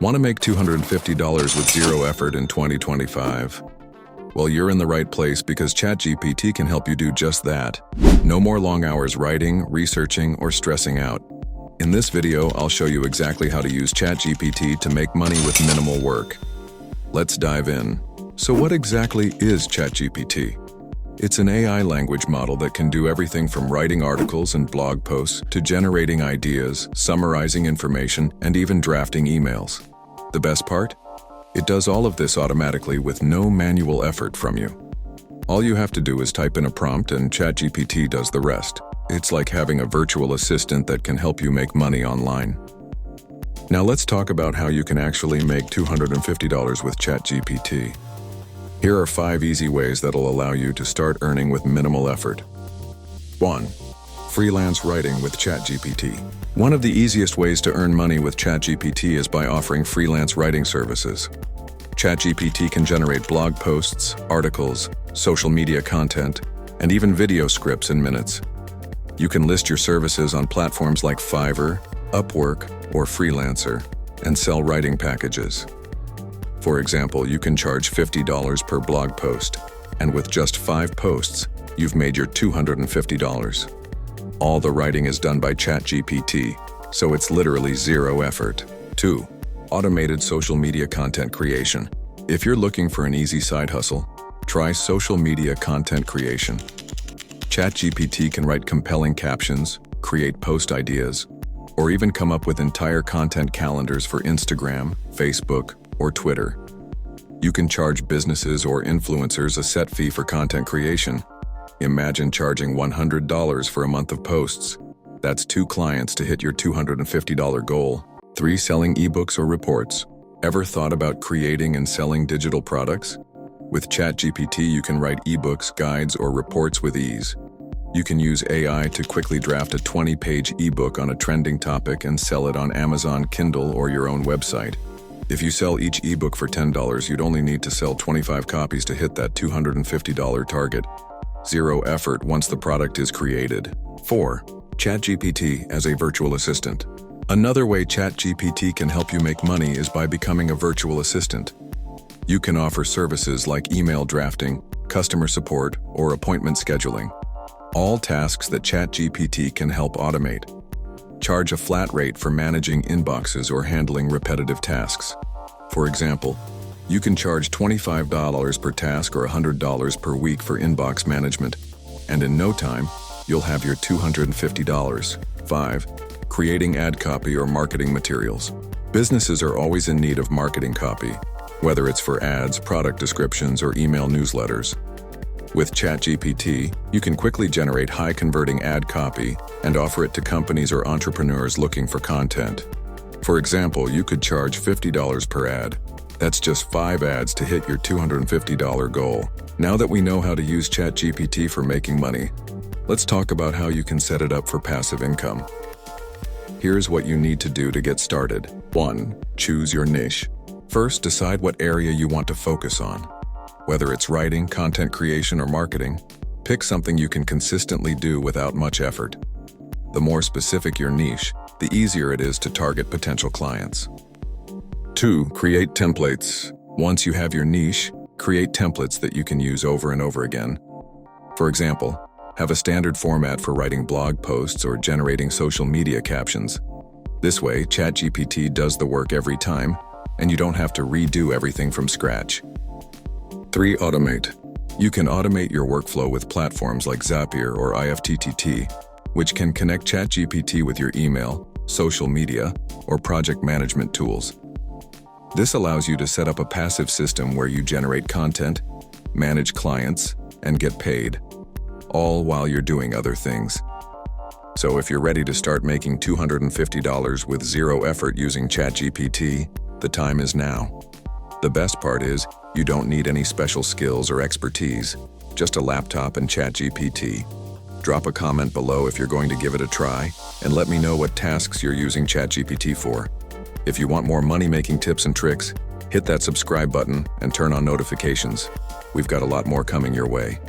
Want to make $250 with zero effort in 2025? Well, you're in the right place because ChatGPT can help you do just that. No more long hours writing, researching, or stressing out. In this video, I'll show you exactly how to use ChatGPT to make money with minimal work. Let's dive in. So what exactly is ChatGPT? It's an AI language model that can do everything from writing articles and blog posts to generating ideas, summarizing information, and even drafting emails. The best part? It does all of this automatically with no manual effort from you. All you have to do is type in a prompt and ChatGPT does the rest. It's like having a virtual assistant that can help you make money online. Now let's talk about how you can actually make $250 with ChatGPT. Here are 5 easy ways that'll allow you to start earning with minimal effort. 1. Freelance writing with ChatGPT. One of the easiest ways to earn money with ChatGPT is by offering freelance writing services. ChatGPT can generate blog posts, articles, social media content, and even video scripts in minutes. You can list your services on platforms like Fiverr, Upwork, or Freelancer, and sell writing packages. For example, you can charge $50 per blog post, and with just 5 posts, you've made your $250. All the writing is done by ChatGPT, so it's literally zero effort. 2. Automated social media content creation. If you're looking for an easy side hustle, try social media content creation. ChatGPT can write compelling captions, create post ideas, or even come up with entire content calendars for Instagram, Facebook, or Twitter. You can charge businesses or influencers a set fee for content creation. Imagine charging $100 for a month of posts. That's 2 clients to hit your $250 goal. 3. Selling eBooks or reports. Ever thought about creating and selling digital products? With ChatGPT, you can write eBooks, guides, or reports with ease. You can use AI to quickly draft a 20-page ebook on a trending topic and sell it on Amazon Kindle or your own website. If you sell each ebook for $10, you'd only need to sell 25 copies to hit that $250 target. Zero effort once the product is created. 4. ChatGPT as a virtual assistant. Another way ChatGPT can help you make money is by becoming a virtual assistant. You can offer services like email drafting, customer support, or appointment scheduling. All tasks that ChatGPT can help automate. Charge a flat rate for managing inboxes or handling repetitive tasks. For example, you can charge $25 per task or $100 per week for inbox management, and in no time, you'll have your $250. 5. Creating ad copy or marketing materials. Businesses are always in need of marketing copy, whether it's for ads, product descriptions, or email newsletters. With ChatGPT, you can quickly generate high-converting ad copy and offer it to companies or entrepreneurs looking for content. For example, you could charge $50 per ad. That's just 5 ads to hit your $250 goal. Now that we know how to use ChatGPT for making money, let's talk about how you can set it up for passive income. Here's what you need to do to get started. 1. Choose your niche. First, decide what area you want to focus on. Whether it's writing, content creation, or marketing, pick something you can consistently do without much effort. The more specific your niche, the easier it is to target potential clients. 2. Create templates. Once you have your niche, create templates that you can use over and over again. For example, have a standard format for writing blog posts or generating social media captions. This way, ChatGPT does the work every time, and you don't have to redo everything from scratch. 3. Automate. You can automate your workflow with platforms like Zapier or IFTTT, which can connect ChatGPT with your email, social media, or project management tools. This allows you to set up a passive system where you generate content, manage clients, and get paid, all while you're doing other things. So if you're ready to start making $250 with zero effort using ChatGPT, the time is now. The best part is, you don't need any special skills or expertise, just a laptop and ChatGPT. Drop a comment below if you're going to give it a try, and let me know what tasks you're using ChatGPT for. If you want more money-making tips and tricks, hit that subscribe button and turn on notifications. We've got a lot more coming your way.